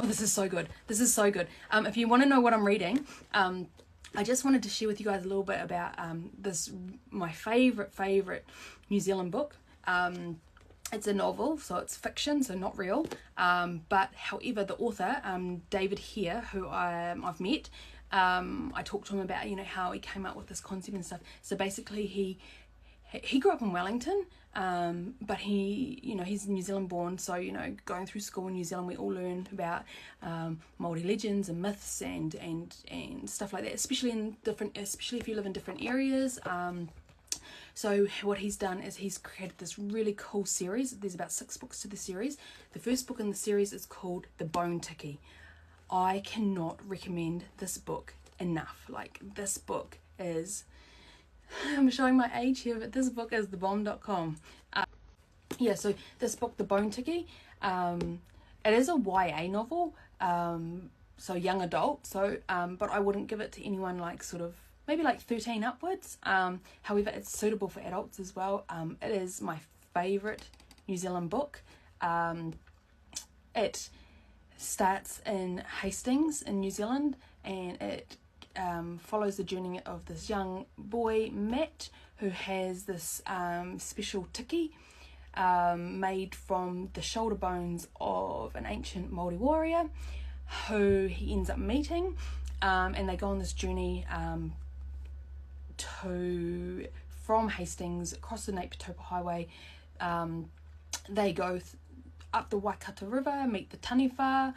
this is so good. This is so good. If you want to know what I'm reading, I just wanted to share with you guys a little bit about my favourite New Zealand book. It's a novel, so it's fiction, so not real. But however, the author, David Hare, who I've met, I talked to him about, how he came up with this concept and stuff. So basically he grew up in Wellington, but he's New Zealand born. So, going through school in New Zealand, we all learn about Māori legends and myths and stuff like that, especially if you live in different areas. So what he's done is he's created this really cool series. There's about 6 books to the series. The first book in the series is called The Bone Tiki. I cannot recommend this book enough. Like, this book is, I'm showing my age here, but this book is thebomb.com. So this book, The Bone Tiki, it is a YA novel, so young adult, but I wouldn't give it to anyone like sort of maybe like 13 upwards. However, it's suitable for adults as well. It is my favourite New Zealand book. It starts in Hastings in New Zealand, and it follows the journey of this young boy, Matt, who has this special tiki made from the shoulder bones of an ancient Māori warrior who he ends up meeting, and they go on this journey from Hastings across the Napitopa Highway. They go up the Waikato River, meet the Taniwha,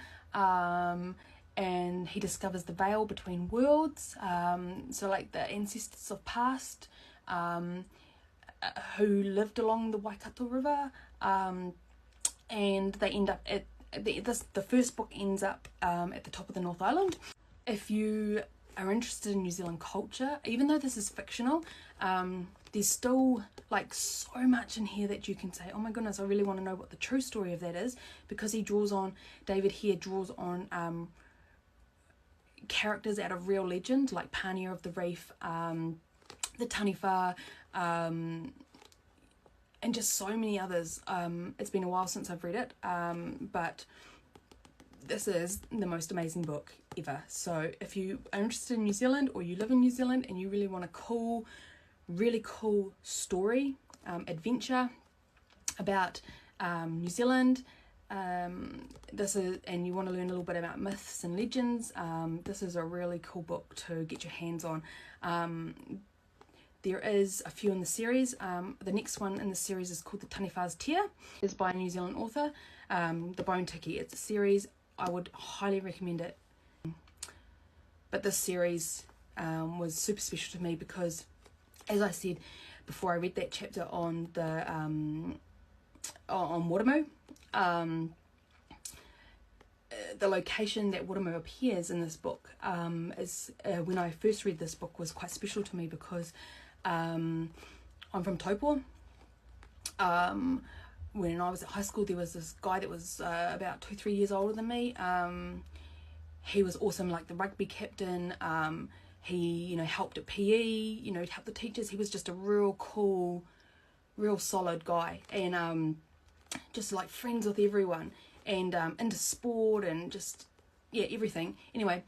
and he discovers the veil between worlds, so like the ancestors of past who lived along the Waikato River, and they end up at the first book ends up at the top of the North Island. If you are interested in New Zealand culture, even though this is fictional, there's still like so much in here that you can say, oh my goodness, I really want to know what the true story of that is, because David Hare draws on characters out of real legend, like Pania of the Reef, the Taniwha, and just so many others. It's been a while since I've read it, but this is the most amazing book ever. So if you are interested in New Zealand, or you live in New Zealand and you really want a really cool story, adventure about New Zealand, and you want to learn a little bit about myths and legends, this is a really cool book to get your hands on. There is a few in the series. The next one in the series is called The Taniwha's Tear. It's by a New Zealand author. The Bone Tiki, it's a series. I would highly recommend it. But this series was super special to me because, as I said before, I read that chapter on the on Watamu. The location that Watamu appears in this book is when I first read this book was quite special to me because I'm from Taupua. When I was at high school, there was this guy that was about 2-3 years older than me. He was awesome, like the rugby captain. He, helped at PE, helped the teachers. He was just a real cool, real solid guy, and just like friends with everyone, and into sport and just, yeah, everything. Anyway,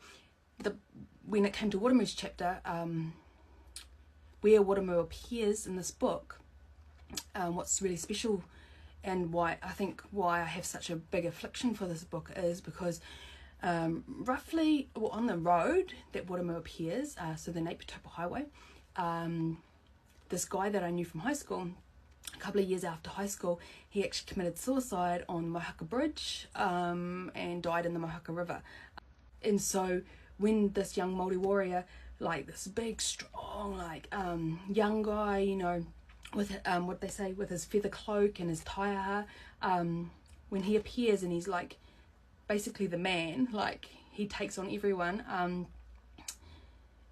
when it came to Watamu's chapter, where Watamu appears in this book, what's really special and why I have such a big affliction for this book is because roughly on the road that Watamu appears, so the Napitopa Highway, this guy that I knew from high school, a couple of years after high school, he actually committed suicide on Mohaka Bridge and died in the Mohaka River. And so when this young Māori warrior, like this big, strong, like young guy, with what they say, with his feather cloak and his taiaha, when he appears and he's like basically the man, like he takes on everyone,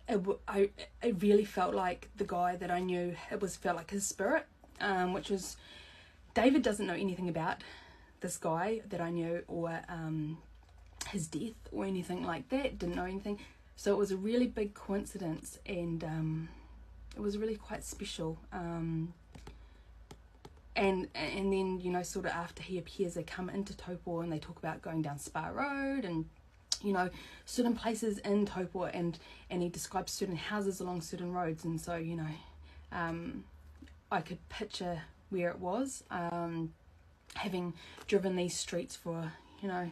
it really felt like the guy that I knew. Felt like his spirit, which was, David doesn't know anything about this guy that I knew, or his death or anything like that, didn't know anything. So it was a really big coincidence, and it was really quite special. And and then, you know, sort of after he appears, they come into Taupo and they talk about going down Spa Road and, you know, certain places in Taupo, and he describes certain houses along certain roads. And so, you know, I could picture where it was, having driven these streets for, you know,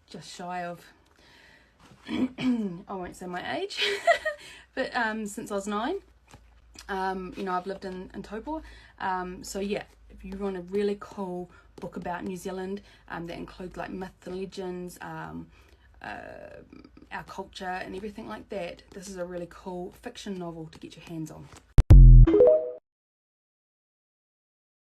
just shy of I won't say my age but since I was 9. You know, I've lived in Taupo, so yeah, if you want a really cool book about New Zealand that includes like myth and legends, our culture and everything like that, this is a really cool fiction novel to get your hands on.